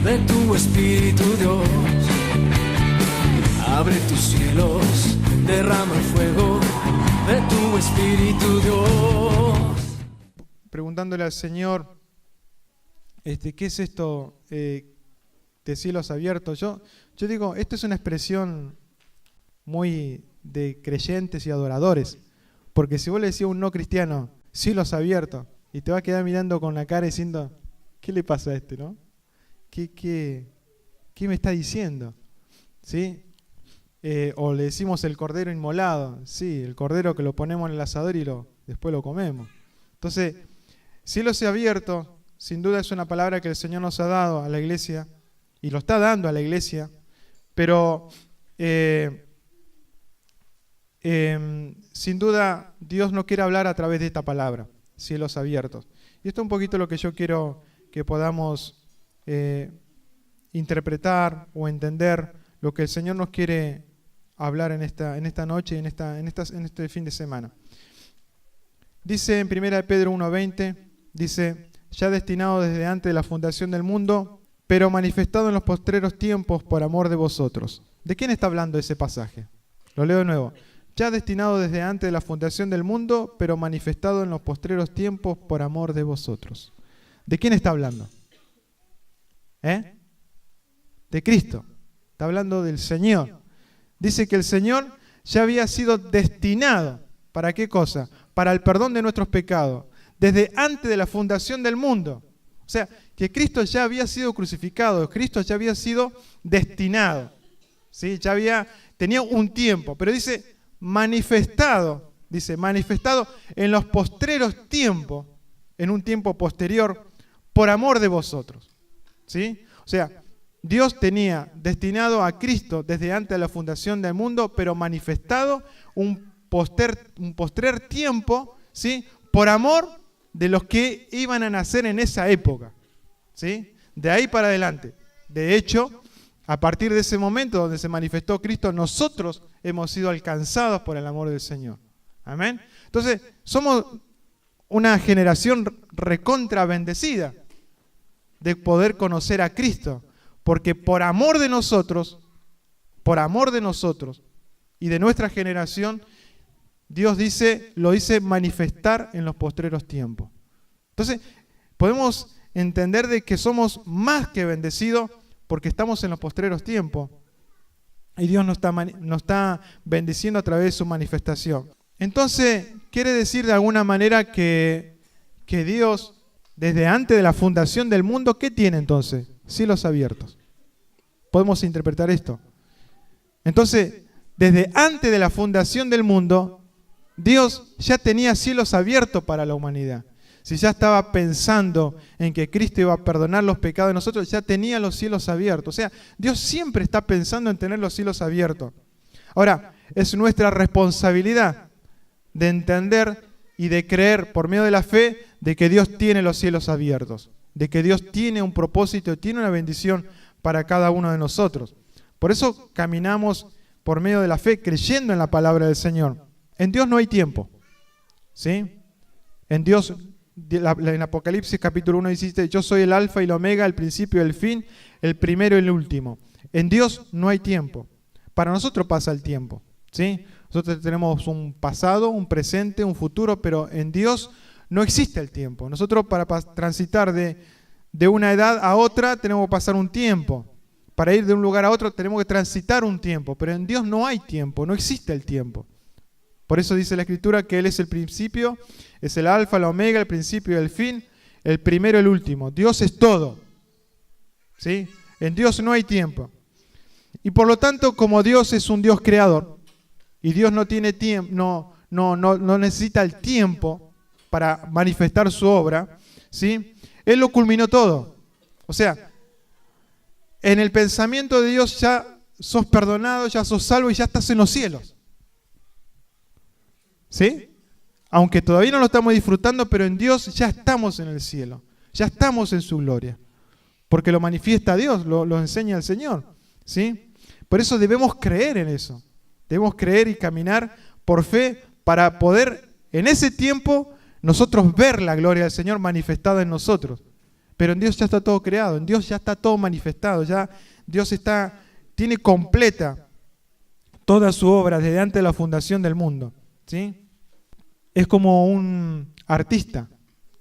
de tu Espíritu, Dios. Abre tus cielos, derrama el fuego de tu Espíritu, Dios. Preguntándole al Señor, ¿qué es esto de cielos abiertos? Yo digo, esto es una expresión muy de creyentes y adoradores, porque si vos le decís a un no cristiano, cielos abiertos, y te va a quedar mirando con la cara diciendo, ¿qué le pasa a este, no? ¿Qué me está diciendo? ¿Sí? O le decimos el cordero inmolado, sí, el cordero que lo ponemos en el asador y después lo comemos. Entonces, cielos abiertos, sin duda es una palabra que el Señor nos ha dado a la iglesia, y lo está dando a la iglesia, pero sin duda Dios no quiere hablar a través de esta palabra, cielos abiertos. Y esto es un poquito lo que yo quiero que podamos interpretar o entender lo que el Señor nos quiere hablar en esta noche y en este fin de semana. Dice en 1 Pedro 1:20, dice, ya destinado desde antes de la fundación del mundo, pero manifestado en los postreros tiempos por amor de vosotros. ¿De quién está hablando ese pasaje? Lo leo de nuevo. Ya destinado desde antes de la fundación del mundo, pero manifestado en los postreros tiempos por amor de vosotros. ¿De quién está hablando? De Cristo. Está hablando del Señor. Dice que el Señor ya había sido destinado. ¿Para qué cosa? Para el perdón de nuestros pecados. Desde antes de la fundación del mundo. O sea, que Cristo ya había sido crucificado. Cristo ya había sido destinado. ¿Sí? Tenía un tiempo. Pero dice manifestado. Dice manifestado en los postreros tiempos. En un tiempo posterior. Por amor de vosotros. ¿Sí? O sea, Dios tenía destinado a Cristo desde antes de la fundación del mundo, pero manifestado un postrer tiempo, ¿sí? Por amor de los que iban a nacer en esa época, ¿sí? De ahí para adelante. De hecho, a partir de ese momento donde se manifestó Cristo, nosotros hemos sido alcanzados por el amor del Señor. Amén. Entonces, somos una generación recontra bendecida de poder conocer a Cristo, porque por amor de nosotros y de nuestra generación, Dios lo dice manifestar en los postreros tiempos. Entonces, podemos entender de que somos más que bendecidos porque estamos en los postreros tiempos y Dios nos está bendiciendo a través de su manifestación. Entonces, quiere decir de alguna manera que Dios, desde antes de la fundación del mundo, ¿qué tiene entonces? Cielos abiertos. Podemos interpretar esto. Entonces, desde antes de la fundación del mundo, Dios ya tenía cielos abiertos para la humanidad. Si ya estaba pensando en que Cristo iba a perdonar los pecados de nosotros, ya tenía los cielos abiertos. O sea, Dios siempre está pensando en tener los cielos abiertos. Ahora, es nuestra responsabilidad de entender y de creer por medio de la fe de que Dios tiene los cielos abiertos, de que Dios tiene un propósito, tiene una bendición para cada uno de nosotros. Por eso caminamos por medio de la fe, creyendo en la palabra del Señor. En Dios no hay tiempo, ¿sí? En Dios, en Apocalipsis capítulo 1 dice, yo soy el alfa y el omega, el principio y el fin, el primero y el último. En Dios no hay tiempo. Para nosotros pasa el tiempo, ¿sí? Nosotros tenemos un pasado, un presente, un futuro, pero en Dios no existe el tiempo. Nosotros para transitar de una edad a otra tenemos que pasar un tiempo. Para ir de un lugar a otro tenemos que transitar un tiempo, pero en Dios no hay tiempo, no existe el tiempo. Por eso dice la Escritura que Él es el principio, es el alfa, el omega, el principio y el fin, el primero y el último. Dios es todo, ¿sí? En Dios no hay tiempo. Y por lo tanto, como Dios es un Dios creador, y Dios no tiene tiempo, no necesita el tiempo para manifestar su obra, ¿sí? Él lo culminó todo. O sea, en el pensamiento de Dios ya sos perdonado, ya sos salvo y ya estás en los cielos. ¿Sí? Aunque todavía no lo estamos disfrutando, pero en Dios ya estamos en el cielo. Ya estamos en su gloria. Porque lo manifiesta Dios, lo enseña el Señor. ¿Sí? Por eso debemos creer en eso. Debemos creer y caminar por fe para poder en ese tiempo nosotros ver la gloria del Señor manifestada en nosotros. Pero en Dios ya está todo creado, en Dios ya está todo manifestado, ya Dios tiene completa toda su obra desde antes de la fundación del mundo, ¿sí? Es como un artista,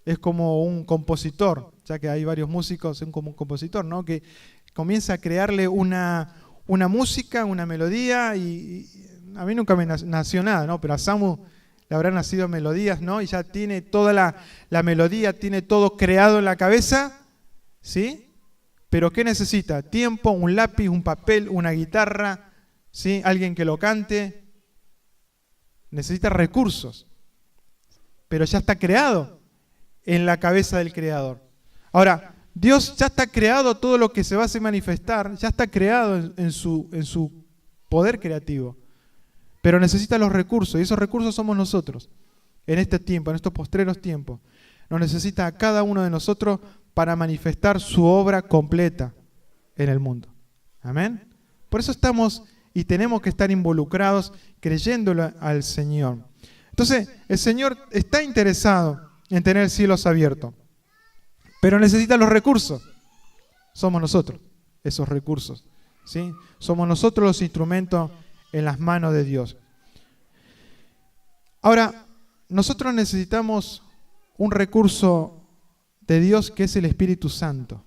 es como un compositor, ya que hay varios músicos, es como un compositor, ¿no? Que comienza a crearle una música, una melodía, y a mí nunca me nació nada, ¿no? Pero a Samu le habrán nacido melodías, ¿no? Y ya tiene toda la melodía, tiene todo creado en la cabeza, ¿sí? Pero ¿qué necesita? Tiempo, un lápiz, un papel, una guitarra, ¿sí? Alguien que lo cante. Necesita recursos. Pero ya está creado en la cabeza del Creador. Ahora, Dios ya está creado, todo lo que se va a hacer manifestar, ya está creado en su poder creativo. Pero necesita los recursos, y esos recursos somos nosotros, en este tiempo, en estos postreros tiempos. Nos necesita a cada uno de nosotros para manifestar su obra completa en el mundo. Amén. Por eso estamos y tenemos que estar involucrados creyéndolo al Señor. Entonces, el Señor está interesado en tener cielos abiertos, pero necesita los recursos. Somos nosotros esos recursos, ¿sí? Somos nosotros los instrumentos en las manos de Dios. Ahora, nosotros necesitamos un recurso de Dios que es el Espíritu Santo.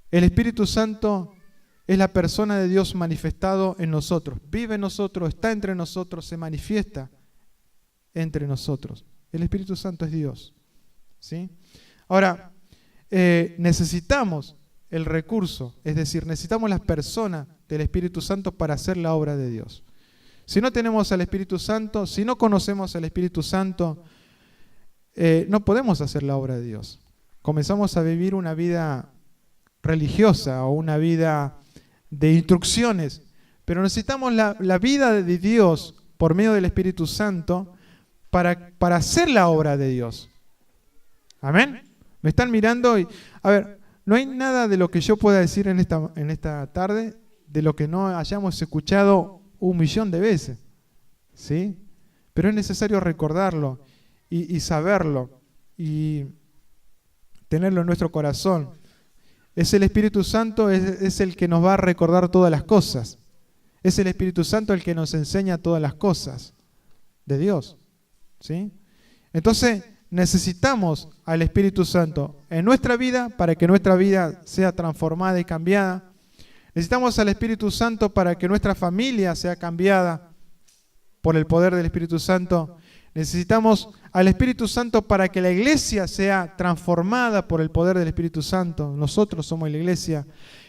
El Espíritu Santo es la persona de Dios manifestado en nosotros. Vive en nosotros, está entre nosotros, se manifiesta entre nosotros. El Espíritu Santo es Dios, ¿sí? Ahora, necesitamos el recurso, es decir, necesitamos las personas del Espíritu Santo para hacer la obra de Dios. Si no tenemos al Espíritu Santo, si no conocemos al Espíritu Santo, no podemos hacer la obra de Dios. Comenzamos a vivir una vida religiosa o una vida de instrucciones, pero necesitamos la vida de Dios por medio del Espíritu Santo para hacer la obra de Dios. ¿Amén? ¿Me están mirando? A ver, no hay nada de lo que yo pueda decir en esta tarde de lo que no hayamos escuchado 1.000.000 de veces, ¿sí? Pero es necesario recordarlo y saberlo y tenerlo en nuestro corazón. Es el Espíritu Santo, es el que nos va a recordar todas las cosas. Es el Espíritu Santo el que nos enseña todas las cosas de Dios, ¿sí? Entonces, necesitamos al Espíritu Santo en nuestra vida para que nuestra vida sea transformada y cambiada. Necesitamos al Espíritu Santo para que nuestra familia sea cambiada por el poder del Espíritu Santo. Necesitamos al Espíritu Santo para que la iglesia sea transformada por el poder del Espíritu Santo. Nosotros somos la iglesia.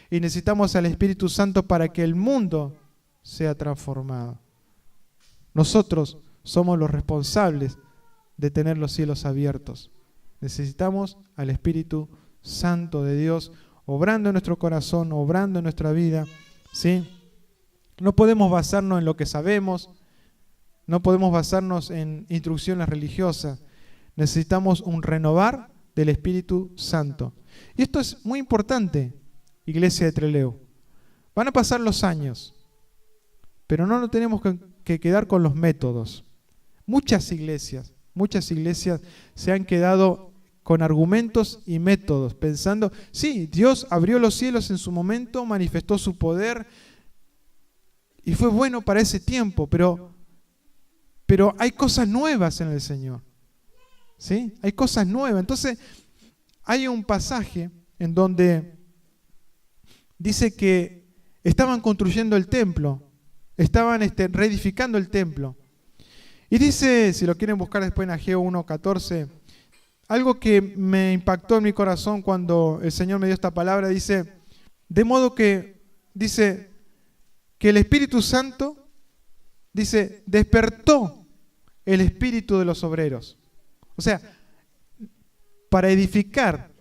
Y necesitamos al Espíritu Santo para que el mundo sea transformado. Nosotros somos los responsables de tener los cielos abiertos. Necesitamos al Espíritu Santo de Dios obrando en nuestro corazón, obrando en nuestra vida, ¿sí? No podemos basarnos en lo que sabemos, no podemos basarnos en instrucciones religiosas. Necesitamos un renovar del Espíritu Santo. Y esto es muy importante, iglesia de Trelew. Van a pasar los años, pero no nos tenemos que quedar con los métodos. Muchas iglesias se han quedado con argumentos y métodos, pensando, sí, Dios abrió los cielos en su momento, manifestó su poder y fue bueno para ese tiempo, pero hay cosas nuevas en el Señor, ¿sí? Hay cosas nuevas. Entonces, hay un pasaje en donde dice que estaban construyendo el templo, estaban reedificando el templo. Y dice, si lo quieren buscar después en Ageo 1:14, algo que me impactó en mi corazón cuando el Señor me dio esta palabra, dice, de modo que, dice, que el Espíritu Santo, dice, despertó el espíritu de los obreros. O sea, para edificar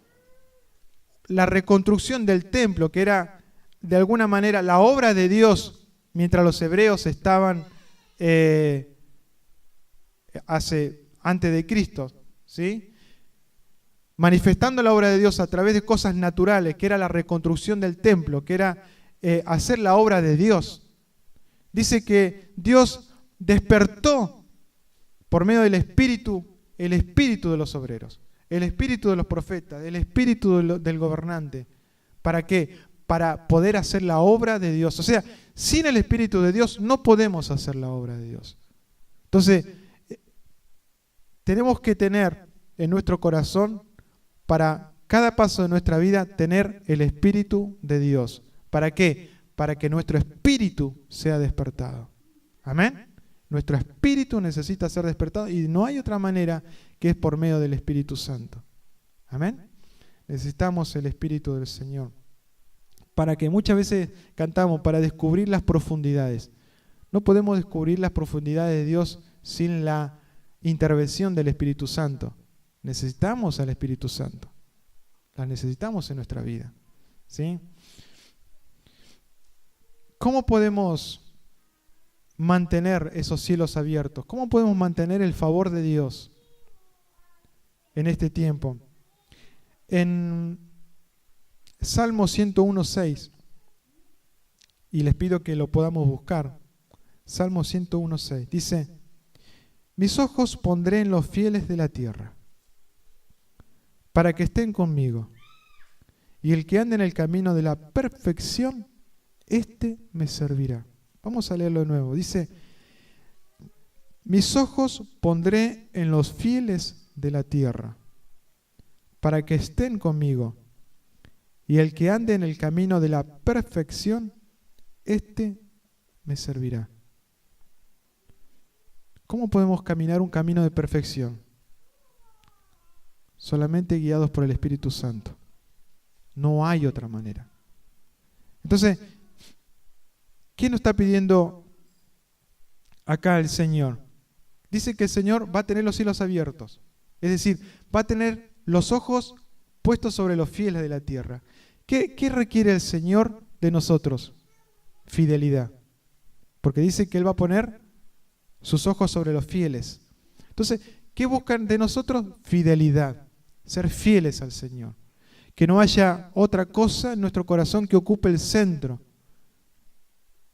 la reconstrucción del templo, que era de alguna manera la obra de Dios, mientras los hebreos estaban antes de Cristo, ¿sí? Manifestando la obra de Dios a través de cosas naturales, que era la reconstrucción del templo, que era hacer la obra de Dios. Dice que Dios despertó por medio del Espíritu, el espíritu de los obreros. el espíritu de los profetas, el espíritu del gobernante. ¿Para qué? Para poder hacer la obra de Dios. O sea, sin el espíritu de Dios no podemos hacer la obra de Dios. Entonces, tenemos que tener en nuestro corazón, para cada paso de nuestra vida, tener el espíritu de Dios. ¿Para qué? Para que nuestro espíritu sea despertado. Amén. Nuestro espíritu necesita ser despertado y no hay otra manera que es por medio del Espíritu Santo. Amén. Necesitamos el Espíritu del Señor. Para que muchas veces cantamos, para descubrir las profundidades. No podemos descubrir las profundidades de Dios sin la intervención del Espíritu Santo. Necesitamos al Espíritu Santo. Las necesitamos en nuestra vida. ¿Sí? ¿Cómo podemos mantener esos cielos abiertos? ¿Cómo podemos mantener el favor de Dios en este tiempo? En Salmo 101:6, y les pido que lo podamos buscar. Salmo 101:6 dice: mis ojos pondré en los fieles de la tierra, para que estén conmigo, y el que ande en el camino de la perfección, éste me servirá. Vamos a leerlo de nuevo. Dice: mis ojos pondré en los fieles de la tierra, para que estén conmigo, y el que ande en el camino de la perfección, éste me servirá. ¿Cómo podemos caminar un camino de perfección? Solamente guiados por el Espíritu Santo. No hay otra manera. Entonces, ¿qué nos está pidiendo acá el Señor? Dice que el Señor va a tener los cielos abiertos. Es decir, va a tener los ojos puestos sobre los fieles de la tierra. ¿Qué requiere el Señor de nosotros? Fidelidad. Porque dice que Él va a poner sus ojos sobre los fieles. Entonces, ¿qué buscan de nosotros? Fidelidad. Ser fieles al Señor. Que no haya otra cosa en nuestro corazón que ocupe el centro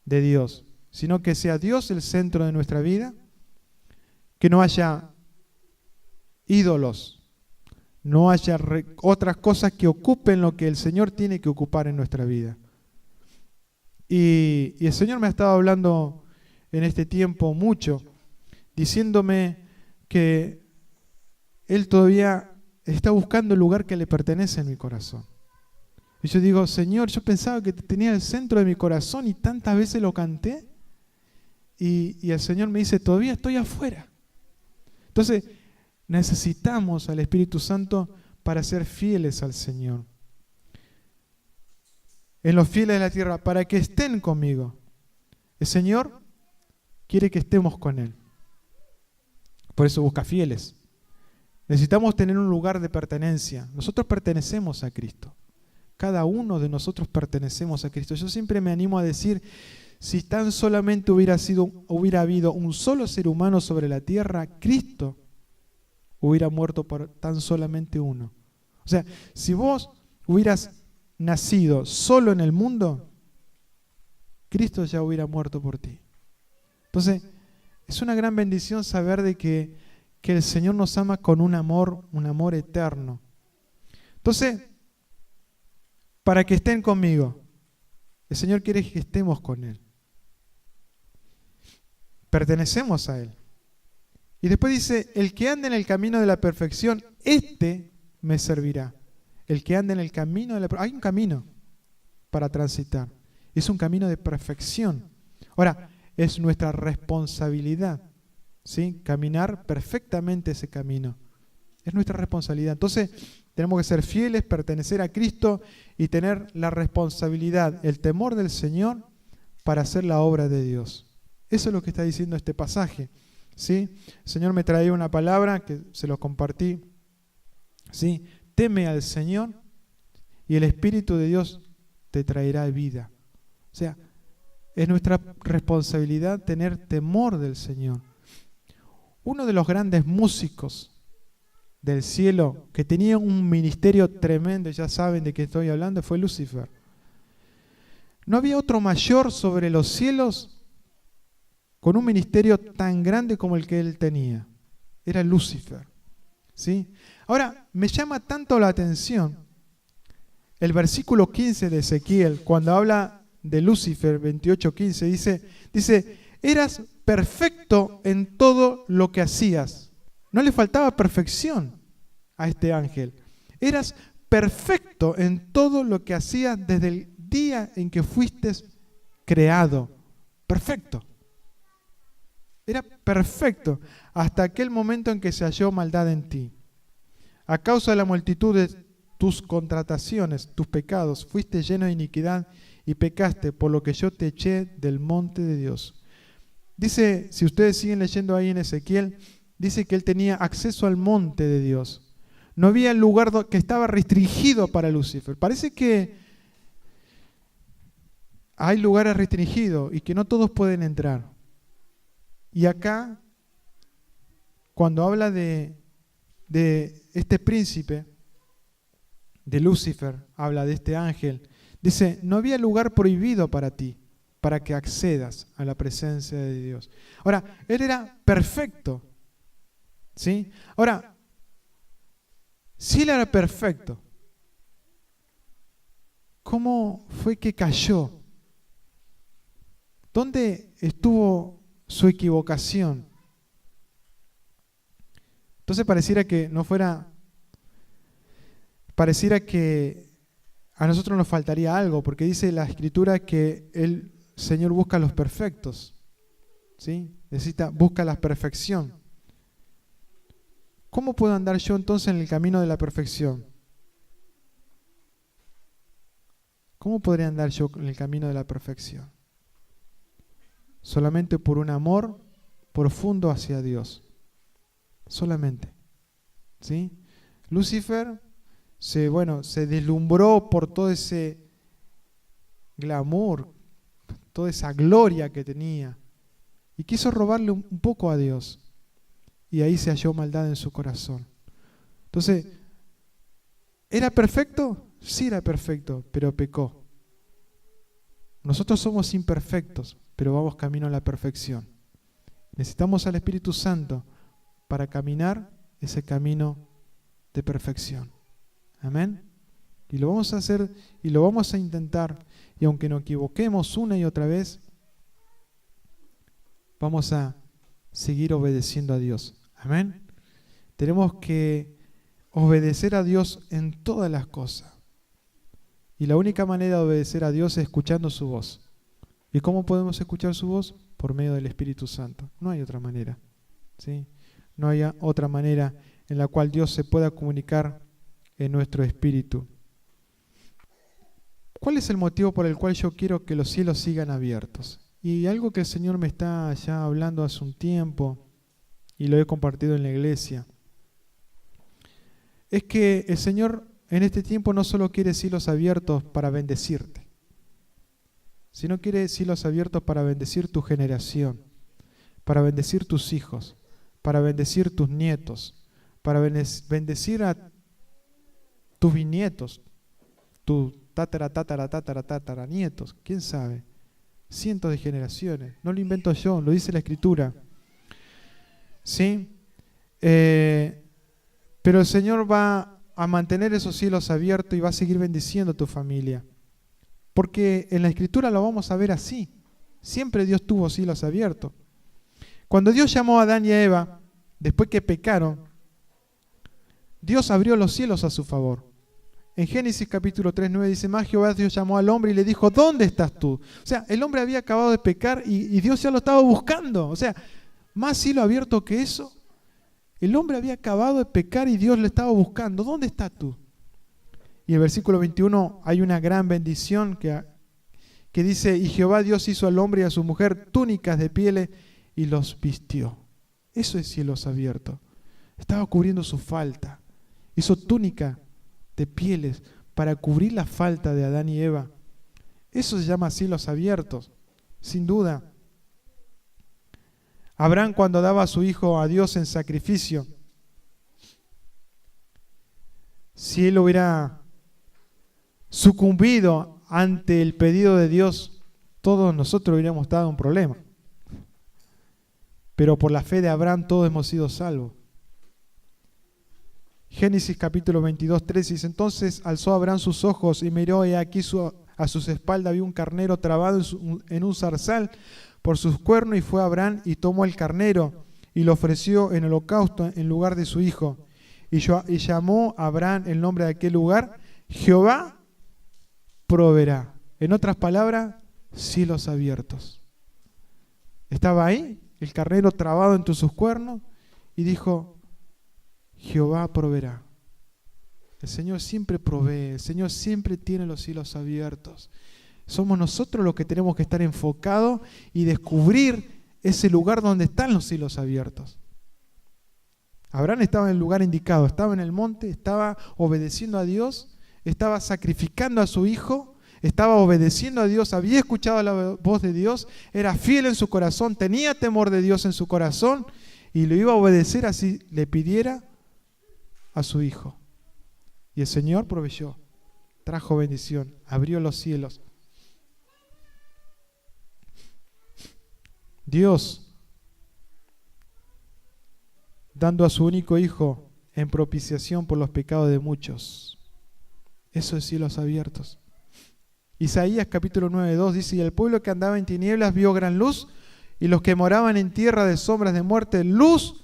de Dios, sino que sea Dios el centro de nuestra vida. Que no haya ídolos, no haya otras cosas que ocupen lo que el Señor tiene que ocupar en nuestra vida. Y el Señor me ha estado hablando en este tiempo mucho, diciéndome que Él todavía está buscando el lugar que le pertenece en mi corazón. Y yo digo: Señor, yo pensaba que tenía el centro de mi corazón y tantas veces lo canté. Y el Señor me dice: todavía estoy afuera. Entonces, necesitamos al Espíritu Santo para ser fieles al Señor. En los fieles de la tierra, para que estén conmigo. El Señor quiere que estemos con Él. Por eso busca fieles. Necesitamos tener un lugar de pertenencia. Nosotros pertenecemos a Cristo. Cada uno de nosotros pertenecemos a Cristo. Yo siempre me animo a decir: si tan solamente hubiera habido un solo ser humano sobre la tierra, Cristo hubiera muerto por tan solamente uno. O sea, si vos hubieras nacido solo en el mundo, Cristo ya hubiera muerto por ti. Entonces, es una gran bendición saber de que el Señor nos ama con un amor eterno. Entonces, para que estén conmigo, el Señor quiere que estemos con Él. Pertenecemos a Él. Y después dice: el que ande en el camino de la perfección, éste me servirá. El que ande en el camino de la perfección. Hay un camino para transitar. Es un camino de perfección. Ahora, es nuestra responsabilidad, ¿sí? Caminar perfectamente ese camino. Es nuestra responsabilidad. Entonces, tenemos que ser fieles, pertenecer a Cristo y tener la responsabilidad, el temor del Señor para hacer la obra de Dios. Eso es lo que está diciendo este pasaje, ¿sí? El Señor me traía una palabra que se lo compartí, ¿sí? Teme al Señor y el Espíritu de Dios te traerá vida. O sea, es nuestra responsabilidad tener temor del Señor. Uno de los grandes músicos del cielo, que tenía un ministerio tremendo, ya saben de qué estoy hablando, fue Lucifer. No había otro mayor sobre los cielos con un ministerio tan grande como el que él tenía. Era Lucifer, ¿sí? Ahora, me llama tanto la atención el versículo 15 de Ezequiel, cuando habla de Lucifer, 28:15, dice, eras perfecto en todo lo que hacías. No le faltaba perfección a este ángel. Eras perfecto en todo lo que hacías desde el día en que fuiste creado. Perfecto. Era perfecto hasta aquel momento en que se halló maldad en ti. A causa de la multitud de tus contrataciones, tus pecados, fuiste lleno de iniquidad y pecaste, por lo que yo te eché del monte de Dios. Dice, si ustedes siguen leyendo ahí en Ezequiel, dice que él tenía acceso al monte de Dios. No había lugar que estaba restringido para Lucifer. Parece que hay lugares restringidos y que no todos pueden entrar. Y acá, cuando habla de este príncipe, de Lucifer, habla de este ángel, dice, no había lugar prohibido para ti, para que accedas a la presencia de Dios. Ahora, él era perfecto, ¿sí? Ahora, si él era perfecto, ¿cómo fue que cayó? ¿Dónde estuvo su equivocación? Entonces pareciera que a nosotros nos faltaría algo, porque dice la Escritura que el Señor busca a los perfectos, ¿sí? Busca la perfección. ¿Cómo puedo andar yo entonces en el camino de la perfección? ¿Cómo podría andar yo en el camino de la perfección? Solamente por un amor profundo hacia Dios. Solamente. ¿Sí? Lucifer se deslumbró por todo ese glamour, toda esa gloria que tenía, y quiso robarle un poco a Dios, y ahí se halló maldad en su corazón. Entonces, ¿era perfecto? Sí era perfecto, pero pecó. Nosotros somos imperfectos, pero vamos camino a la perfección. Necesitamos al Espíritu Santo para caminar ese camino de perfección. Amén. Y lo vamos a hacer y lo vamos a intentar. Y aunque nos equivoquemos una y otra vez, vamos a seguir obedeciendo a Dios. Amén. Tenemos que obedecer a Dios en todas las cosas. Y la única manera de obedecer a Dios es escuchando su voz. ¿Y cómo podemos escuchar su voz? Por medio del Espíritu Santo. No hay otra manera. ¿Sí? No hay otra manera en la cual Dios se pueda comunicar en nuestro espíritu. ¿Cuál es el motivo por el cual yo quiero que los cielos sigan abiertos? Y algo que el Señor me está ya hablando hace un tiempo, y lo he compartido en la iglesia, es que el Señor en este tiempo no solo quiere cielos abiertos para bendecirte, sino quiere cielos abiertos para bendecir tu generación, para bendecir tus hijos, para bendecir tus nietos, para bendecir a tus bisnietos, tus tatara nietos, quién sabe, cientos de generaciones. No lo invento yo, lo dice la Escritura. ¿Sí? Pero el Señor va a mantener esos cielos abiertos y va a seguir bendiciendo a tu familia. Porque en la Escritura lo vamos a ver así. Siempre Dios tuvo cielos abiertos. Cuando Dios llamó a Adán y a Eva, después que pecaron, Dios abrió los cielos a su favor. En Génesis capítulo 3:9 dice, más Jehová Dios llamó al hombre y le dijo, ¿dónde estás tú? O sea, el hombre había acabado de pecar y Dios ya lo estaba buscando. O sea, más cielo abierto que eso. El hombre había acabado de pecar y Dios le estaba buscando. ¿Dónde estás tú? Y en el versículo 21 hay una gran bendición que dice, y Jehová Dios hizo al hombre y a su mujer túnicas de pieles y los vistió. Eso es cielos abiertos. Estaba cubriendo su falta. Hizo túnica de pieles para cubrir la falta de Adán y Eva. Eso se llama cielos abiertos, sin duda. Abraham, cuando daba a su hijo a Dios en sacrificio, si él hubiera sucumbido ante el pedido de Dios, todos nosotros hubiéramos estado en un problema. Pero por la fe de Abraham todos hemos sido salvos. Génesis capítulo 22, 13 dice: entonces alzó Abraham sus ojos y miró, y aquí a sus espaldas había un carnero trabado en un zarzal por sus cuernos, y fue Abraham y tomó el carnero y lo ofreció en holocausto en lugar de su hijo. Y llamó a Abraham el nombre de aquel lugar: Jehová proveerá. En otras palabras, cielos abiertos. Estaba ahí, el carnero trabado entre sus cuernos, y dijo: Jehová proveerá. El Señor siempre provee, el Señor siempre tiene los cielos abiertos. Somos nosotros los que tenemos que estar enfocados y descubrir ese lugar donde están los cielos abiertos. Abraham estaba en el lugar indicado, estaba en el monte, estaba obedeciendo a Dios, estaba sacrificando a su hijo, estaba obedeciendo a Dios, había escuchado la voz de Dios, era fiel en su corazón, tenía temor de Dios en su corazón y lo iba a obedecer así le pidiera a su hijo. Y el Señor proveyó, trajo bendición, abrió los cielos. Dios, dando a su único hijo en propiciación por los pecados de muchos. Eso es cielos abiertos. Isaías capítulo 9:2 dice: y el pueblo que andaba en tinieblas vio gran luz, y los que moraban en tierra de sombras de muerte, luz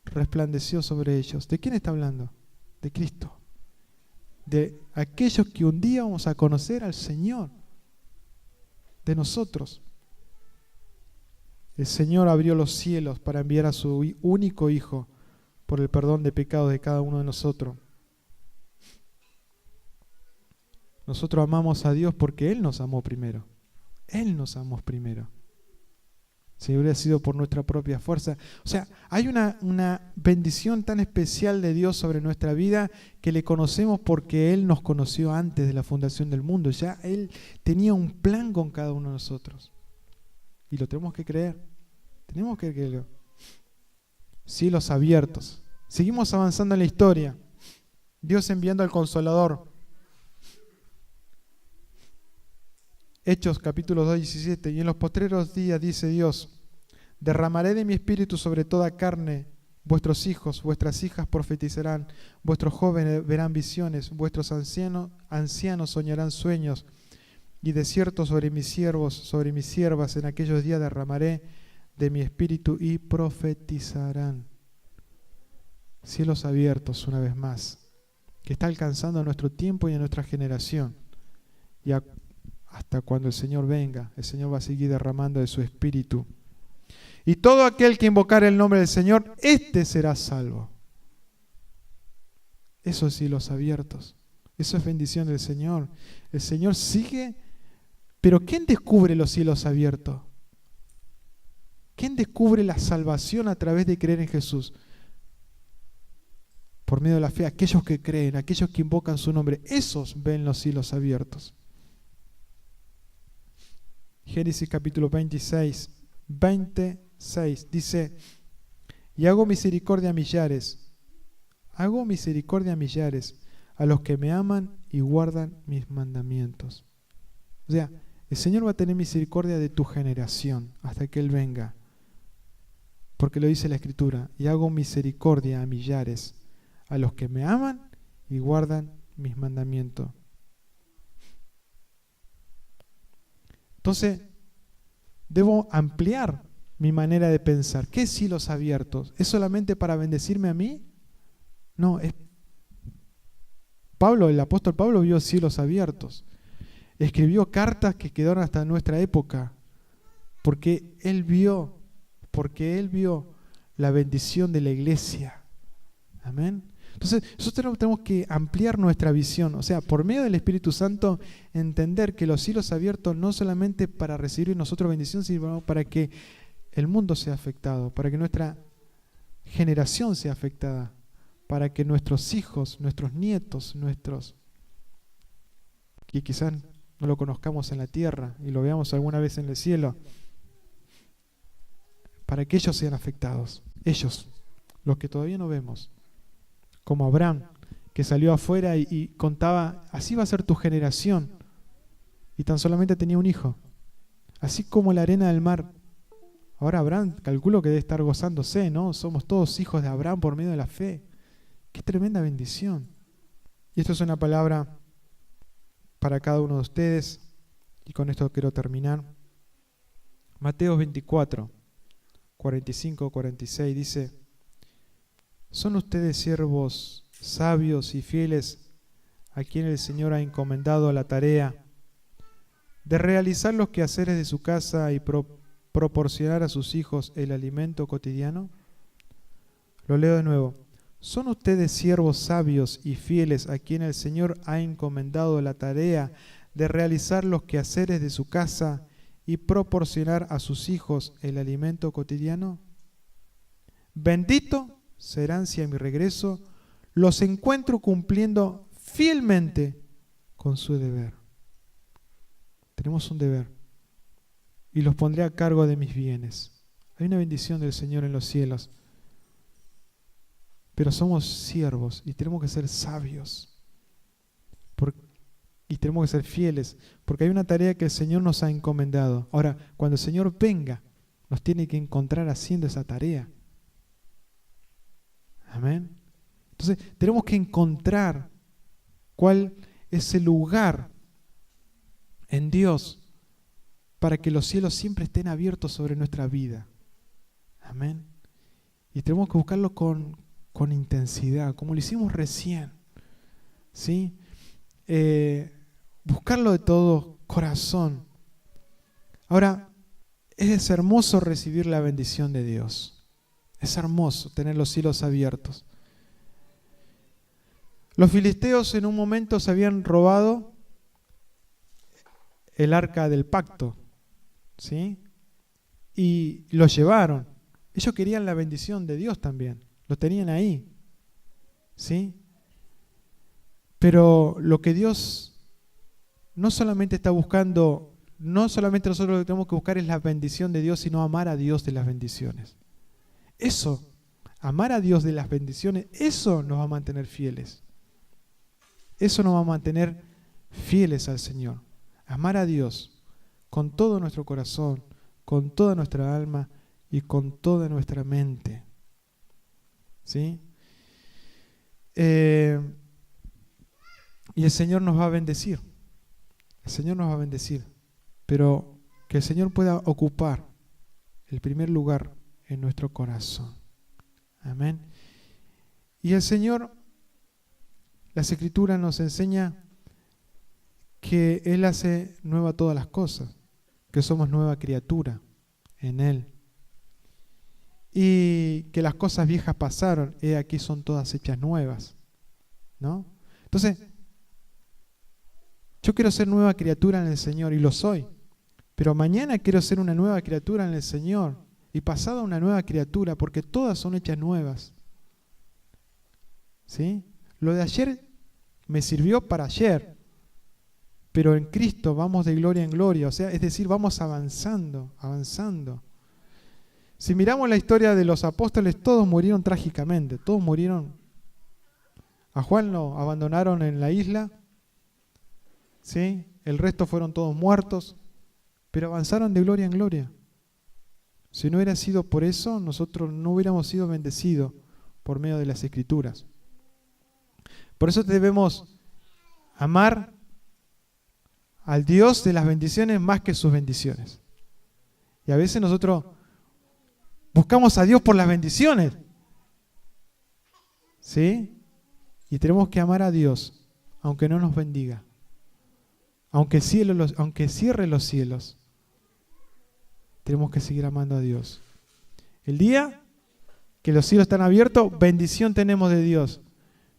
resplandeció sobre ellos. ¿De quién está hablando? De Cristo. De aquellos que un día vamos a conocer al Señor. De nosotros. El Señor abrió los cielos para enviar a su único Hijo por el perdón de pecados de cada uno de nosotros. Nosotros amamos a Dios porque Él nos amó primero. Él nos amó primero. Si hubiera sido por nuestra propia fuerza. O sea, hay una bendición tan especial de Dios sobre nuestra vida que le conocemos porque Él nos conoció antes de la fundación del mundo. Ya Él tenía un plan con cada uno de nosotros. Y lo tenemos que creer. Tenemos que creerlo. Cielos abiertos. Seguimos avanzando en la historia. Dios enviando al Consolador. Hechos capítulo 2, 17. Y en los postreros días, dice Dios, derramaré de mi espíritu sobre toda carne. Vuestros hijos, vuestras hijas profetizarán, vuestros jóvenes verán visiones, vuestros ancianos soñarán sueños. Y de cierto sobre mis siervos, sobre mis siervas, en aquellos días derramaré de mi espíritu y profetizarán. Cielos abiertos, una vez más, que está alcanzando a nuestro tiempo y a nuestra generación. Y hasta cuando el Señor venga, el Señor va a seguir derramando de su espíritu. Y todo aquel que invocar el nombre del Señor, éste será salvo. Eso es cielos abiertos. Eso es bendición del Señor. El Señor sigue. Pero ¿quién descubre los cielos abiertos? ¿Quién descubre la salvación a través de creer en Jesús? Por medio de la fe, aquellos que creen, aquellos que invocan su nombre, esos ven los cielos abiertos. Génesis capítulo 26 dice: y hago misericordia a millares a los que me aman y guardan mis mandamientos. O sea, el Señor va a tener misericordia de tu generación hasta que Él venga. Porque lo dice la Escritura: y hago misericordia a millares, a los que me aman y guardan mis mandamientos. Entonces, debo ampliar mi manera de pensar. ¿Qué es cielos abiertos? ¿Es solamente para bendecirme a mí? No, es Pablo, el apóstol Pablo vio cielos abiertos. Escribió cartas que quedaron hasta nuestra época, porque él vio la bendición de la iglesia. Amén. Entonces, nosotros tenemos que ampliar nuestra visión, o sea, por medio del Espíritu Santo, entender que los cielos abiertos no solamente para recibir nosotros bendición, sino para que el mundo sea afectado, para que nuestra generación sea afectada, para que nuestros hijos, nuestros nietos, que quizás no lo conozcamos en la tierra y lo veamos alguna vez en el cielo, para que ellos sean afectados, ellos, los que todavía no vemos. Como Abraham, que salió afuera y contaba: así va a ser tu generación, y tan solamente tenía un hijo, así como la arena del mar. Ahora Abraham, calculo que debe estar gozándose, ¿no? Somos todos hijos de Abraham por medio de la fe. Qué tremenda bendición. Y esto es una palabra para cada uno de ustedes. Y con esto quiero terminar. Mateo 24, 45, 46 dice: ¿son ustedes siervos sabios y fieles a quienes el Señor ha encomendado la tarea de realizar los quehaceres de su casa y proporcionar a sus hijos el alimento cotidiano? Lo leo de nuevo. ¿Son ustedes siervos sabios y fieles a quienes el Señor ha encomendado la tarea de realizar los quehaceres de su casa y proporcionar a sus hijos el alimento cotidiano? Bendito serán si a mi regreso los encuentro cumpliendo fielmente con su deber. Tenemos un deber. Y los pondré a cargo de mis bienes. Hay una bendición del Señor en los cielos. Pero somos siervos y tenemos que ser sabios. Y tenemos que ser fieles. Porque hay una tarea que el Señor nos ha encomendado. Ahora, cuando el Señor venga, nos tiene que encontrar haciendo esa tarea. Amén. Entonces, tenemos que encontrar cuál es el lugar en Dios para que los cielos siempre estén abiertos sobre nuestra vida. Amén. Y tenemos que buscarlo con intensidad, como lo hicimos recién. ¿Sí? Buscarlo de todo corazón. Ahora, es hermoso recibir la bendición de Dios. Es hermoso tener los cielos abiertos. Los filisteos en un momento se habían robado el arca del pacto, ¿sí? Y lo llevaron. Ellos querían la bendición de Dios también. Lo tenían ahí, ¿sí? Pero lo que Dios no solamente está buscando, no solamente nosotros lo que tenemos que buscar es la bendición de Dios, sino amar a Dios de las bendiciones. Eso, amar a Dios de las bendiciones, eso nos va a mantener fieles. Eso nos va a mantener fieles al Señor. Amar a Dios con todo nuestro corazón, con toda nuestra alma y con toda nuestra mente. ¿Sí? Y el Señor nos va a bendecir. El Señor nos va a bendecir. Pero que el Señor pueda ocupar el primer lugar en nuestro corazón. Amén. Y el Señor, las Escrituras nos enseña que Él hace nueva todas las cosas, que somos nueva criatura en Él. Y que las cosas viejas pasaron, aquí son todas hechas nuevas, ¿no? Entonces, yo quiero ser nueva criatura en el Señor, y lo soy. Pero mañana quiero ser una nueva criatura en el Señor, y pasado una nueva criatura, porque todas son hechas nuevas. ¿Sí? Lo de ayer me sirvió para ayer, pero en Cristo vamos de gloria en gloria, o sea, es decir, vamos avanzando. Si miramos la historia de los apóstoles, todos murieron trágicamente, todos murieron. A Juan lo abandonaron en la isla, ¿sí? El resto fueron todos muertos, pero avanzaron de gloria en gloria. Si no hubiera sido por eso, nosotros no hubiéramos sido bendecidos por medio de las Escrituras. Por eso debemos amar al Dios de las bendiciones más que sus bendiciones. Y a veces nosotros buscamos a Dios por las bendiciones, ¿sí? Y tenemos que amar a Dios, aunque no nos bendiga, aunque cierre los cielos. Tenemos que seguir amando a Dios. El día que los cielos están abiertos, bendición tenemos de Dios.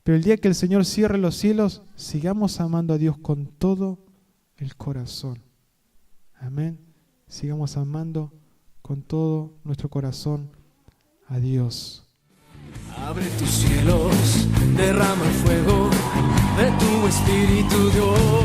Pero el día que el Señor cierre los cielos, sigamos amando a Dios con todo el corazón. Amén. Sigamos amando con todo nuestro corazón a Dios. Abre tus cielos, derrama el fuego de tu Espíritu, Dios.